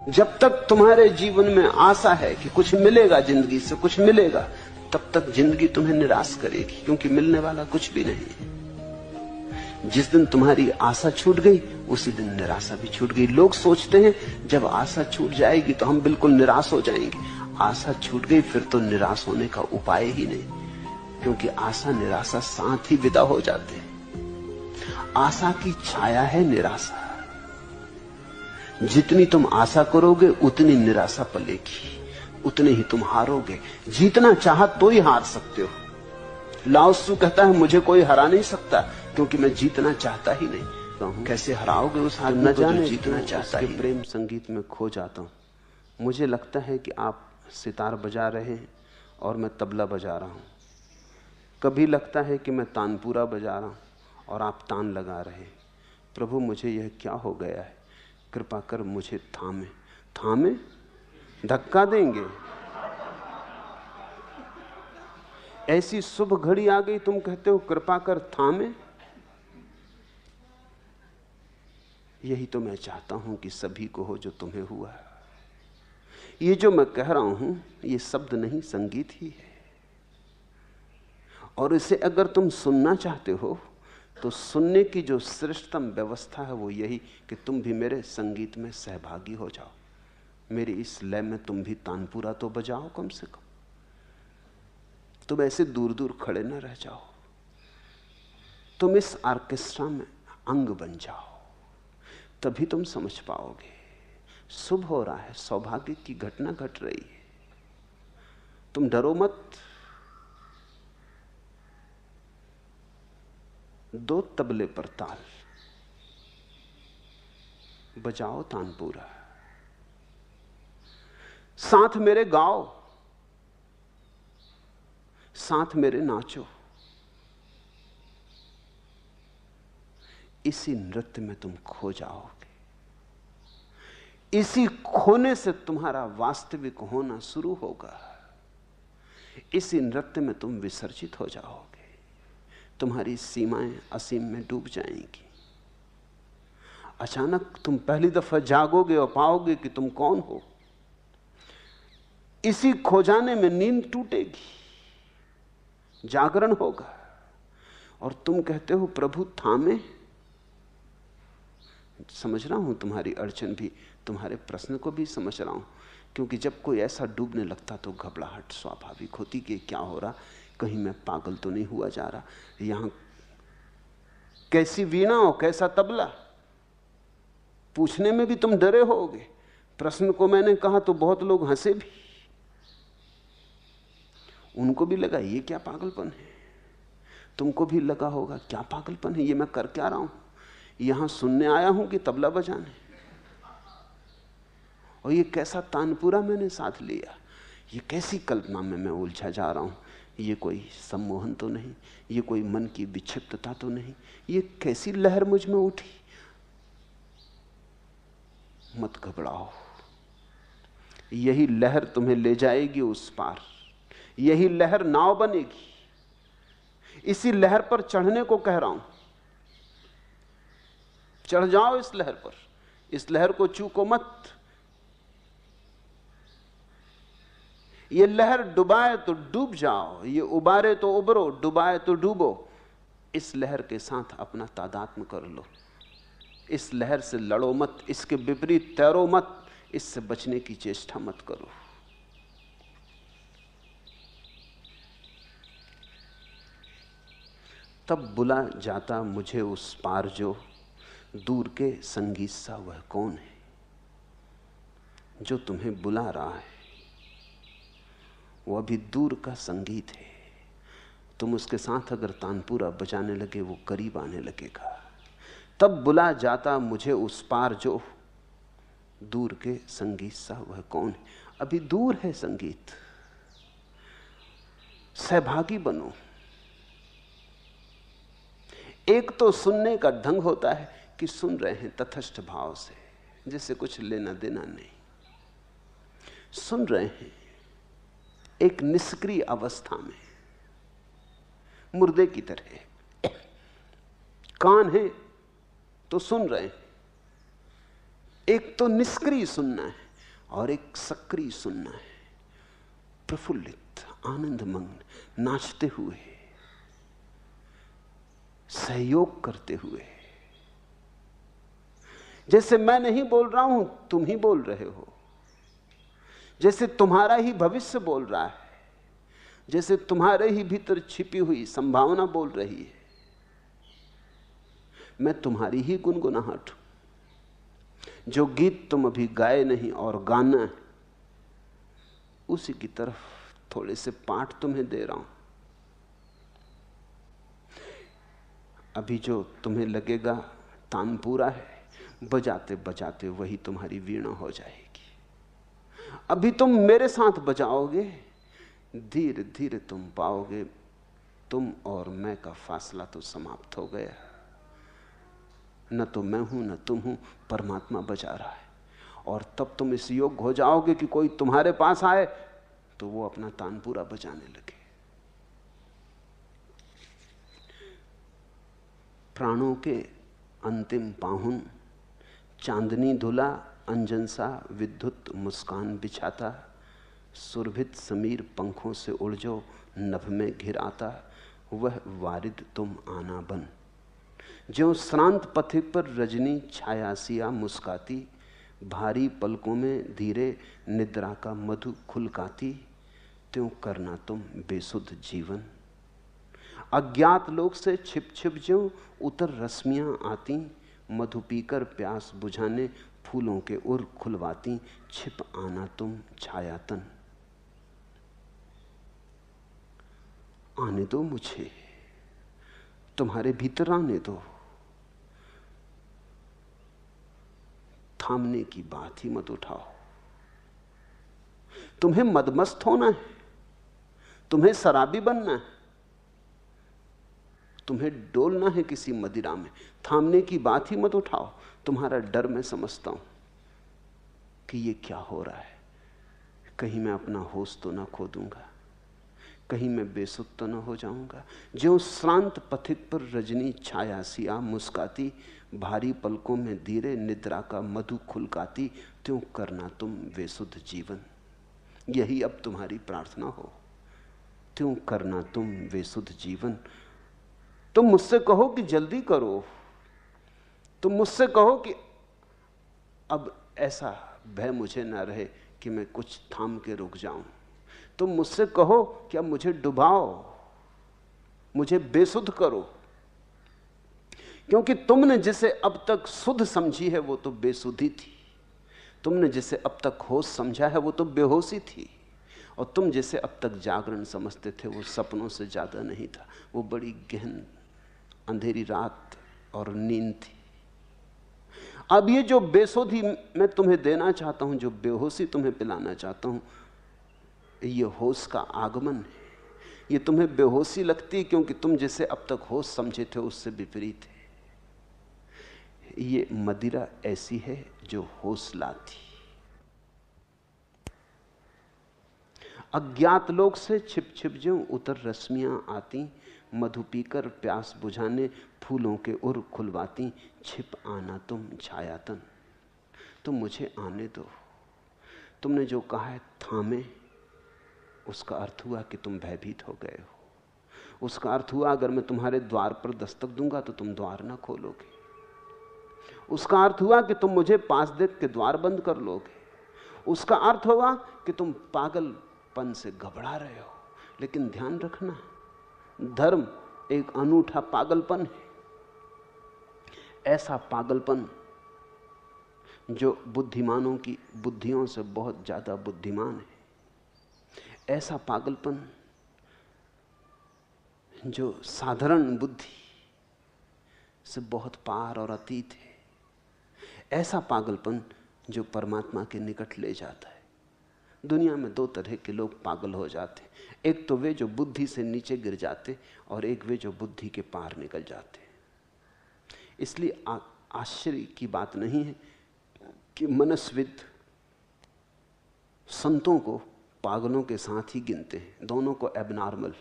जब तक तुम्हारे जीवन में आशा है कि कुछ मिलेगा, जिंदगी से कुछ मिलेगा, तब तक जिंदगी तुम्हें निराश करेगी, क्योंकि मिलने वाला कुछ भी नहीं है। जिस दिन तुम्हारी आशा छूट गई उसी दिन निराशा भी छूट गई। लोग सोचते हैं जब आशा छूट जाएगी तो हम बिल्कुल निराश हो जाएंगे। आशा छूट गई फिर तो निराश होने का उपाय ही नहीं, क्योंकि आशा निराशा साथ ही विदा हो जाते हैं। आशा की छाया है निराशा। जितनी तुम आशा करोगे उतनी निराशा पलेगी, उतने ही तुम हारोगे। जीतना चाहा तो ही हार सकते हो। लाओ त्सु कहता है मुझे कोई हरा नहीं सकता, क्योंकि मैं जीतना चाहता ही नहीं। तो कैसे हराओगे उस आदमी को जो जीतना चाहता है? प्रेम संगीत में खो जाता हूं। मुझे लगता है कि आप सितार बजा रहे हैं और मैं तबला बजा रहा हूं। कभी लगता है कि मैं तानपूरा बजा रहा हूं और आप तान लगा रहे हैं। प्रभु मुझे यह क्या हो गया है, कृपा कर मुझे थामे। थामे? धक्का देंगे। ऐसी शुभ घड़ी आ गई, तुम कहते हो कृपा कर थामे। यही तो मैं चाहता हूं कि सभी को हो जो तुम्हें हुआ है। ये जो मैं कह रहा हूं ये शब्द नहीं, संगीत ही है। और इसे अगर तुम सुनना चाहते हो तो सुनने की जो श्रेष्ठतम व्यवस्था है वो यही कि तुम भी मेरे संगीत में सहभागी हो जाओ। मेरी इस लय में तुम भी तानपूरा तो बजाओ कम से कम। तुम ऐसे दूर दूर खड़े न रह जाओ। तुम इस ऑर्केस्ट्रा में अंग बन जाओ, तभी तुम समझ पाओगे। शुभ हो रहा है, सौभाग्य की घटना घट रही है। तुम डरो मत। दो तबले पर ताल, बजाओ तानपूरा, साथ मेरे गाओ, साथ मेरे नाचो। इसी नृत्य में तुम खो जाओगे। इसी खोने से तुम्हारा वास्तविक होना शुरू होगा। इसी नृत्य में तुम विसर्जित हो जाओगे। तुम्हारी सीमाएं असीम में डूब जाएंगी। अचानक तुम पहली दफा जागोगे और पाओगे कि तुम कौन हो। इसी खो जाने में नींद टूटेगी, जागरण होगा और तुम कहते हो प्रभु थामे। समझ रहा हूं तुम्हारी अड़चन भी, तुम्हारे प्रश्न को भी समझ रहा हूं, क्योंकि जब कोई ऐसा डूबने लगता तो घबराहट स्वाभाविक होती कि क्या हो रहा, कहीं मैं पागल तो नहीं हुआ जा रहा। यहां कैसी वीणा और कैसा तबला, पूछने में भी तुम डरे होगे। प्रश्न को मैंने कहा तो बहुत लोग हंसे भी। उनको भी लगा ये क्या पागलपन है। तुमको भी लगा होगा क्या पागलपन है, ये मैं कर क्या रहा हूं। यहां सुनने आया हूं कि तबला बजाने, और ये कैसा तानपूरा मैंने साथ लिया। ये कैसी कल्पना में मैं उलझा जा रहा हूं। ये कोई सम्मोहन तो नहीं, ये कोई मन की विक्षिप्तता तो नहीं, ये कैसी लहर मुझ में उठी। मत घबराओ, यही लहर तुम्हें ले जाएगी उस पार। यही लहर नाव बनेगी। इसी लहर पर चढ़ने को कह रहा हूं। चढ़ जाओ इस लहर पर, इस लहर को चूको मत। ये लहर डुबाए तो डूब जाओ, ये उबारे तो उबरो, डुबाए तो डूबो। इस लहर के साथ अपना तादात्म्य कर लो। इस लहर से लड़ो मत, इसके विपरीत तैरो मत, इससे बचने की चेष्टा मत करो। तब बुला जाता मुझे उस पार जो, दूर के संगीत सा वह कौन है जो तुम्हें बुला रहा है। वो अभी दूर का संगीत है। तुम उसके साथ अगर तानपूरा बजाने लगे वो करीब आने लगेगा। तब बुला जाता मुझे उस पार जो, दूर के संगीत सा वह कौन है। अभी दूर है संगीत, सहभागी बनो। एक तो सुनने का ढंग होता है कि सुन रहे हैं तटस्थ भाव से, जिससे कुछ लेना देना नहीं। सुन रहे हैं एक निष्क्रिय अवस्था में, मुर्दे की तरह। कान है तो सुन रहे हैं। एक तो निष्क्रिय सुनना है, और एक सक्रिय सुनना है, प्रफुल्लित, आनंदमग्न, नाचते हुए, सहयोग करते हुए। जैसे मैं नहीं बोल रहा हूं, तुम ही बोल रहे हो। जैसे तुम्हारा ही भविष्य बोल रहा है, जैसे तुम्हारे ही भीतर छिपी हुई संभावना बोल रही है। मैं तुम्हारी ही गुनगुनाहट हूं। जो गीत तुम अभी गाए नहीं और गाना है, उसी की तरफ थोड़े से पाठ तुम्हें दे रहा हूं। अभी जो तुम्हें लगेगा तानपूरा है, बजाते बजाते वही तुम्हारी वीणा हो जाएगी। अभी तुम मेरे साथ बजाओगे, धीरे धीरे तुम पाओगे तुम और मैं का फासला तो समाप्त हो गया। न तो मैं हूं न तुम हूं, परमात्मा बजा रहा है। और तब तुम इस योग्य हो जाओगे कि कोई तुम्हारे पास आए तो वो अपना तानपूरा बजाने लगे। प्राणों के अंतिम पाहुन, चांदनी धुला अंजन सा विद्युत मुस्कान बिछाता, सुरभित समीर पंखों से उड़ जो नभ में घिर आता, वह वारिद तुम आना बन। ज्यों श्रांत पथिक पर रजनी छायासिया मुस्काती, भारी पलकों में धीरे निद्रा का मधु खुलकाती, त्यों करना तुम बेसुध जीवन। अज्ञात लोक से छिप छिप ज्यों उतर रश्मियां आती, मधु पीकर प्यास बुझाने फूलों के उर खुलवाती, छिप आना तुम छायातन। आने दो मुझे, तुम्हारे भीतर आने दो। थामने की बात ही मत उठाओ। तुम्हें मदमस्त होना है, तुम्हें शराबी बनना है, तुम्हें डोलना है किसी मदिरा में। थामने की बात ही मत उठाओ। तुम्हारा डर मैं समझता हूं कि ये क्या हो रहा है, कहीं मैं अपना होश तो ना खो दूंगा, कहीं मैं बेसुध तो ना हो जाऊंगा। ज्यों श्रांत पथिक पर रजनी छाया सिया मुस्काती, भारी पलकों में धीरे निद्रा का मधु खुलकाती, त्यों करना तुम बेसुध जीवन। यही अब तुम्हारी प्रार्थना हो, त्यों करना तुम बेसुध जीवन। तुम मुझसे कहो कि जल्दी करो, तुम मुझसे कहो कि अब ऐसा भय मुझे ना रहे कि मैं कुछ थाम के रुक जाऊं। तुम मुझसे कहो कि अब मुझे डुबाओ, मुझे बेसुध करो, क्योंकि तुमने जिसे अब तक शुद्ध समझी है वो तो बेसुधी थी। तुमने जिसे अब तक होश समझा है वो तो बेहोशी थी। और तुम जिसे अब तक जागरण समझते थे वो सपनों से ज्यादा नहीं था, वो बड़ी गहन अंधेरी रात और नींद थी। अब ये जो बेसुधी मैं तुम्हें देना चाहता हूं, जो बेहोशी तुम्हें पिलाना चाहता हूं, ये होश का आगमन है। ये तुम्हें बेहोशी लगती है क्योंकि तुम जिसे अब तक होश समझे थे उससे विपरीत है। ये मदिरा ऐसी है जो होश लाती। अज्ञात लोक से छिप छिप ज्यों उतर रश्मियां आती, मधु पीकर प्यास बुझाने फूलों के उर खुलवाती, छिप आना तुम छायातन। तुम मुझे आने दो। तुमने जो कहा है थामे, उसका अर्थ हुआ कि तुम भयभीत हो गए हो। उसका अर्थ हुआ अगर मैं तुम्हारे द्वार पर दस्तक दूंगा तो तुम द्वार ना खोलोगे। उसका अर्थ हुआ कि तुम मुझे पास देख के द्वार बंद कर लोगे। उसका अर्थ होगा कि तुम पागलपन से घबरा रहे हो। लेकिन ध्यान रखना, धर्म एक अनूठा पागलपन है। ऐसा पागलपन जो बुद्धिमानों की बुद्धियों से बहुत ज्यादा बुद्धिमान है। ऐसा पागलपन जो साधारण बुद्धि से बहुत पार और अतीत है। ऐसा पागलपन जो परमात्मा के निकट ले जाता है। दुनिया में दो तरह के लोग पागल हो जाते हैं, एक तो वे जो बुद्धि से नीचे गिर जाते और एक वे जो बुद्धि के पार निकल जाते। इसलिए आश्चर्य की बात नहीं है कि मनस्विद संतों को पागलों के साथ ही गिनते हैं, दोनों को एबनॉर्मल।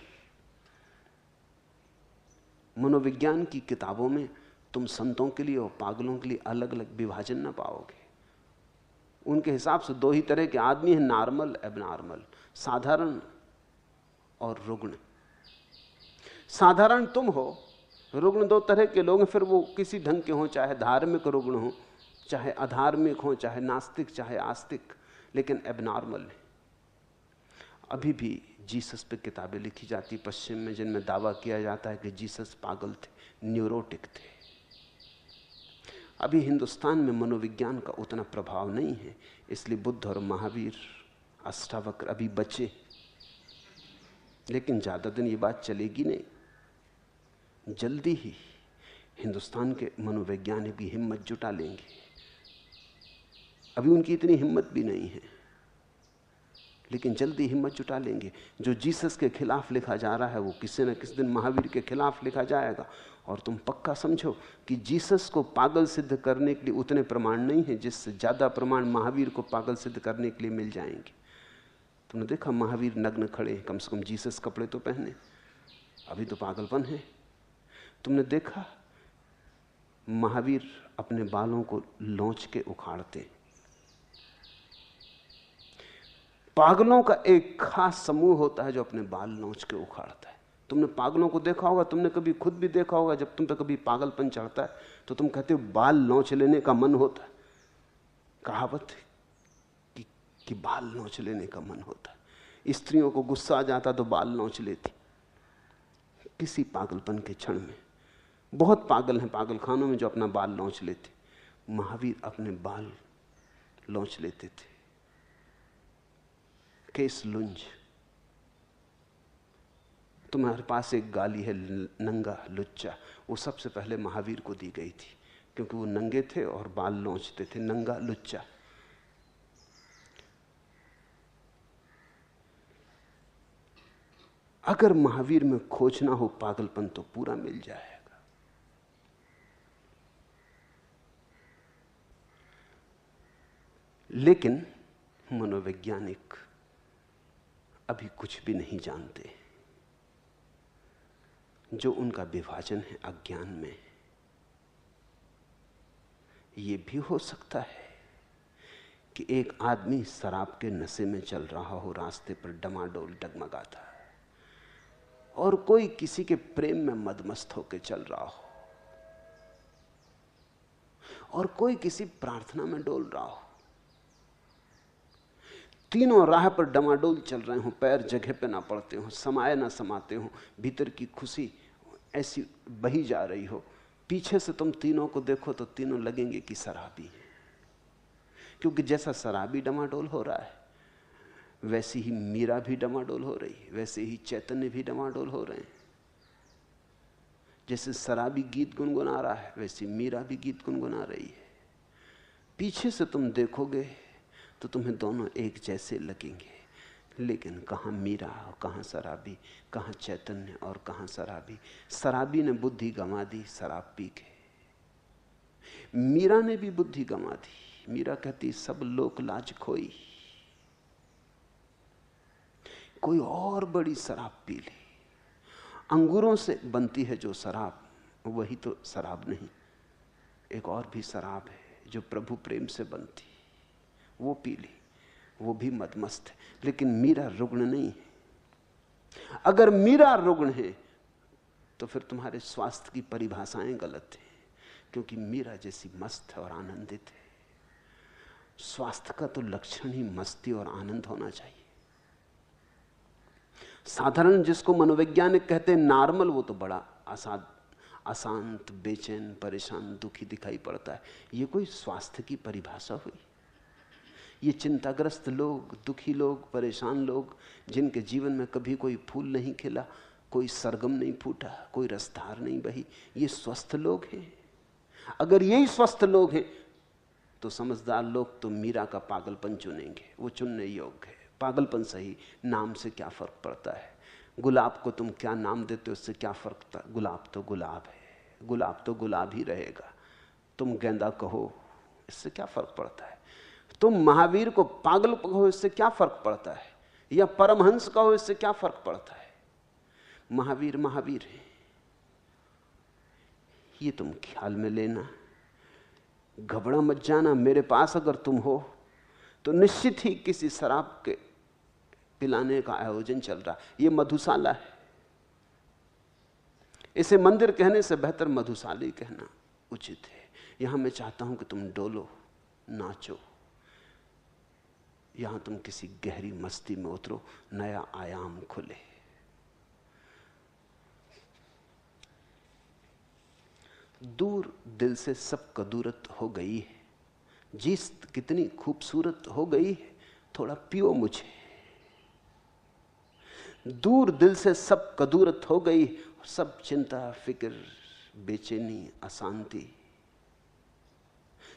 मनोविज्ञान की किताबों में तुम संतों के लिए और पागलों के लिए अलग अलग विभाजन ना पाओगे। उनके हिसाब से दो ही तरह के आदमी हैं, नॉर्मल, एबनॉर्मल, साधारण और रुग्ण। साधारण तुम हो, रुग्ण दो तरह के लोग हैं, फिर वो किसी ढंग के हों, चाहे धार्मिक रुग्ण हो, चाहे अधार्मिक हो, चाहे नास्तिक, चाहे आस्तिक, लेकिन एबनॉर्मल है। अभी भी जीसस पे किताबें लिखी जाती पश्चिम में जिनमें दावा किया जाता है कि जीसस पागल थे, न्यूरोटिक थे। अभी हिंदुस्तान में मनोविज्ञान का उतना प्रभाव नहीं है, इसलिए बुद्ध और महावीर, अष्टावक्र अभी बचे। लेकिन ज्यादा दिन ये बात चलेगी नहीं, जल्दी ही हिंदुस्तान के मनोवैज्ञानिक भी हिम्मत जुटा लेंगे। अभी उनकी इतनी हिम्मत भी नहीं है, लेकिन जल्दी हिम्मत जुटा लेंगे। जो जीसस के खिलाफ लिखा जा रहा है वो किसी न किसी दिन महावीर के खिलाफ लिखा जाएगा। और तुम पक्का समझो कि जीसस को पागल सिद्ध करने के लिए उतने प्रमाण नहीं है जिससे ज्यादा प्रमाण महावीर को पागल सिद्ध करने के लिए मिल जाएंगे। तुमने देखा महावीर नग्न खड़े, कम से कम जीसस कपड़े तो पहने, अभी तो पागलपन है। तुमने देखा महावीर अपने बालों को लौंच के उखाड़ते। पागलों का एक खास समूह होता है जो अपने बाल नोच के उखाड़ता है। तुमने पागलों को देखा होगा, तुमने कभी खुद भी देखा होगा, जब तुम पे कभी पागलपन चढ़ता है तो तुम कहते हो बाल नोच लेने का मन होता है। कहावत है कि बाल नोच लेने का मन होता है। स्त्रियों को गुस्सा आ जाता तो बाल नोच लेती किसी पागलपन के क्षण में। बहुत पागल हैं पागल खानों में जो अपना बाल नोच लेते। महावीर अपने बाल नोच लेते थे। केस लुंज। तुम्हारे पास एक गाली है नंगा लुच्चा, वो सबसे पहले महावीर को दी गई थी क्योंकि वो नंगे थे और बाल नोचते थे। नंगा लुच्चा। अगर महावीर में खोजना हो पागलपन तो पूरा मिल जाएगा। लेकिन मनोवैज्ञानिक अभी कुछ भी नहीं जानते। जो उनका विभाजन है अज्ञान में। यह भी हो सकता है कि एक आदमी शराब के नशे में चल रहा हो, रास्ते पर डमाडोल डगमगाता है, और कोई किसी के प्रेम में मदमस्त होकर चल रहा हो, और कोई किसी प्रार्थना में डोल रहा हो। तीनों राह पर डमाडोल चल रहे हो, पैर जगह पे ना पड़ते हो, समाये ना समाते हो, भीतर की खुशी ऐसी बही जा रही हो। पीछे से तुम तीनों को देखो तो तीनों लगेंगे कि शराबी है, क्योंकि जैसा शराबी डमाडोल हो रहा है वैसी ही मीरा भी डमाडोल हो रही है, वैसे ही चैतन्य भी डमाडोल हो रहे हैं। जैसे शराबी गीत गुनगुना रहा है वैसी मीरा भी गीत गुनगुना रही है। पीछे से तुम देखोगे तो तुम्हें दोनों एक जैसे लगेंगे, लेकिन कहां मीरा और कहां शराबी, कहां चैतन्य और कहां शराबी। शराबी ने बुद्धि गंवा दी शराब पी के, मीरा ने भी बुद्धि गंवा दी। मीरा कहती सब लोक लाज खोई, कोई और बड़ी शराब पी ली। अंगूरों से बनती है जो शराब, वही तो शराब नहीं, एक और भी शराब है जो प्रभु प्रेम से बनती, वो पी ली, वो भी मदमस्त है। लेकिन मीरा रुग्ण नहीं है। अगर मीरा रुग्ण है तो फिर तुम्हारे स्वास्थ्य की परिभाषाएं गलत हैं, क्योंकि मीरा जैसी मस्त है और आनंदित है। स्वास्थ्य का तो लक्षण ही मस्ती और आनंद होना चाहिए। साधारण जिसको मनोवैज्ञानिक कहते हैं नॉर्मल, वो तो बड़ा अशांत, बेचैन, परेशान, दुखी दिखाई पड़ता है। ये कोई स्वास्थ्य की परिभाषा हुई? ये चिंताग्रस्त लोग, दुखी लोग, परेशान लोग, जिनके जीवन में कभी कोई फूल नहीं खिला, कोई सरगम नहीं फूटा, कोई रसधार नहीं बही, ये स्वस्थ लोग हैं? अगर यही स्वस्थ लोग हैं तो समझदार लोग तो मीरा का पागलपन चुनेंगे। वो चुनने योग्य है। पागलपन सही, नाम से क्या फर्क पड़ता है? गुलाब को तुम क्या नाम देते हो उससे क्या फर्क पड़ता? गुलाब तो गुलाब है, गुलाब तो गुलाब ही रहेगा। तुम गेंदा कहो, इससे क्या फर्क पड़ता है? तुम महावीर को पागल कहो, इससे क्या फर्क पड़ता है? या परमहंस कहो, इससे क्या फर्क पड़ता है? महावीर महावीर है, ये तुम ख्याल में लेना। घबरा मत जाना। मेरे पास अगर तुम हो तो निश्चित ही किसी शराब के पिलाने का आयोजन चल रहा। यह मधुशाला है। इसे मंदिर कहने से बेहतर मधुशाली कहना उचित है। यहां मैं चाहता हूं कि तुम डोलो, नाचो। यहां तुम किसी गहरी मस्ती में उतरो, नया आयाम खुले। दूर दिल से सब कदूरत हो गई है, जीत कितनी खूबसूरत हो गई है, थोड़ा पियो मुझे। दूर दिल से सब कदूरत हो गई, सब चिंता, फिक्र, बेचैनी, अशांति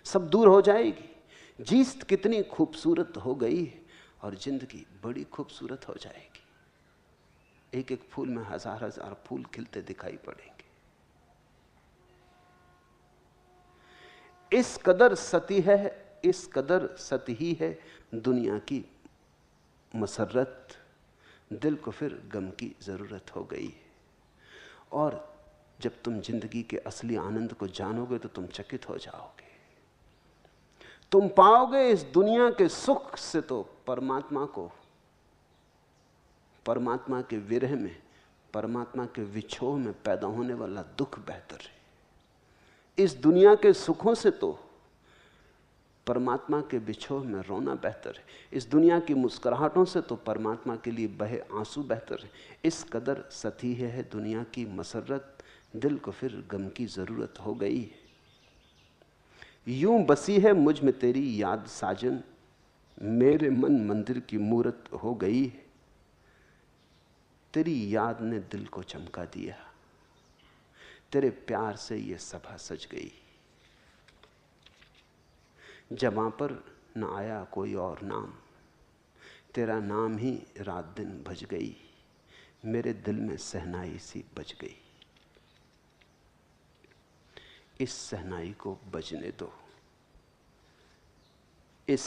सब दूर हो जाएगी। जीत कितनी खूबसूरत हो गई है और जिंदगी बड़ी खूबसूरत हो जाएगी। एक एक फूल में हजार हजार फूल खिलते दिखाई पड़ेंगे। इस कदर सती है, इस कदर सती ही है दुनिया की मसरत, दिल को फिर गम की जरूरत हो गई है। और जब तुम जिंदगी के असली आनंद को जानोगे तो तुम चकित हो जाओगे। तुम पाओगे इस दुनिया के सुख से तो परमात्मा को, परमात्मा के विरह में, परमात्मा के विछोह में पैदा होने वाला दुख बेहतर है। इस दुनिया के सुखों से तो परमात्मा के विछोह में रोना बेहतर है। इस दुनिया की मुस्कुराहटों से तो परमात्मा के लिए बहे आंसू बेहतर है। इस कदर सती है दुनिया की मसरत, दिल को फिर गम की जरूरत हो गई है। यूं बसी है मुझ में तेरी याद साजन, मेरे मन मंदिर की मूरत हो गई है। तेरी याद ने दिल को चमका दिया, तेरे प्यार से ये सभा सज गई। जबां पर न आया कोई और नाम, तेरा नाम ही रात दिन भज गई। मेरे दिल में सहनाई सी बज गई। इस सहनाई को बजने दो, इस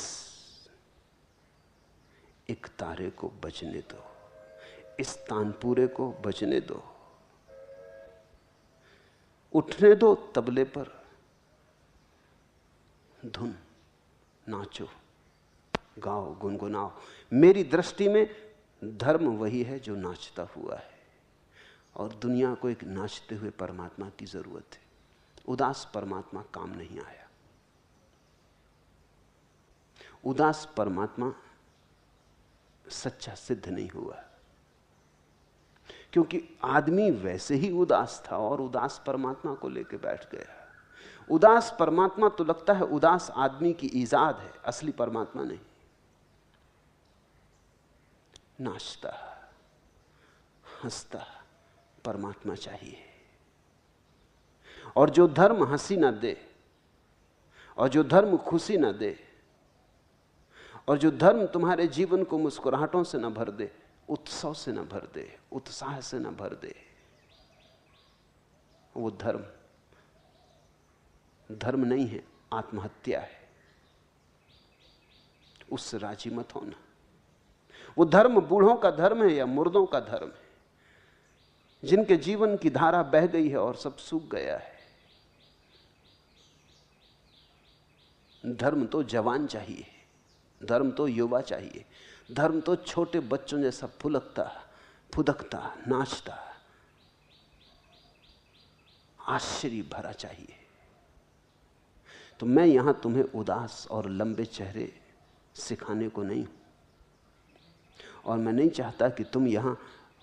एक तारे को बजने दो, इस तानपूरे को बजने दो। उठने दो तबले पर धुन, नाचो, गाओ, गुनगुनाओ। मेरी दृष्टि में धर्म वही है जो नाचता हुआ है, और दुनिया को एक नाचते हुए परमात्मा की जरूरत है। उदास परमात्मा काम नहीं आया। उदास परमात्मा सच्चा सिद्ध नहीं हुआ, क्योंकि आदमी वैसे ही उदास था और उदास परमात्मा को लेकर बैठ गया। उदास परमात्मा तो लगता है उदास आदमी की ईजाद है, असली परमात्मा नहीं। नाचता हंसता परमात्मा चाहिए। और जो धर्म हंसी ना दे, और जो धर्म खुशी ना दे, और जो धर्म तुम्हारे जीवन को मुस्कुराहटों से न भर दे, उत्सव से न भर दे, उत्साह से न भर दे, वो धर्म धर्म नहीं है, आत्महत्या है। उससे राजी मत होना। वो धर्म बूढ़ों का धर्म है या मुर्दों का धर्म है, जिनके जीवन की धारा बह गई है और सब सूख गया है। धर्म तो जवान चाहिए, धर्म तो युवा चाहिए, धर्म तो छोटे बच्चों जैसा फुलकता, फुदकता, नाचता, आश्चर्य भरा चाहिए। तो मैं यहां तुम्हें उदास और लंबे चेहरे सिखाने को नहीं हूं, और मैं नहीं चाहता कि तुम यहां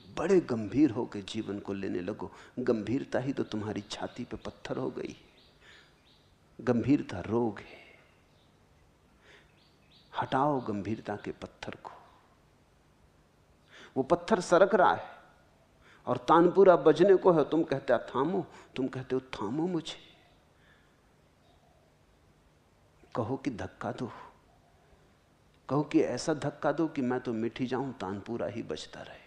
बड़े गंभीर होकर जीवन को लेने लगो। गंभीरता ही तो तुम्हारी छाती पे पत्थर हो गई। गंभीरता रोग है। हटाओ गंभीरता के पत्थर को। वो पत्थर सरक रहा है और तानपुरा बजने को है, तुम कहते हो थामो, तुम कहते हो थामो मुझे। कहो कि धक्का दो, कहो कि ऐसा धक्का दो कि मैं तो मिट ही जाऊं, तानपुरा ही बजता रहे।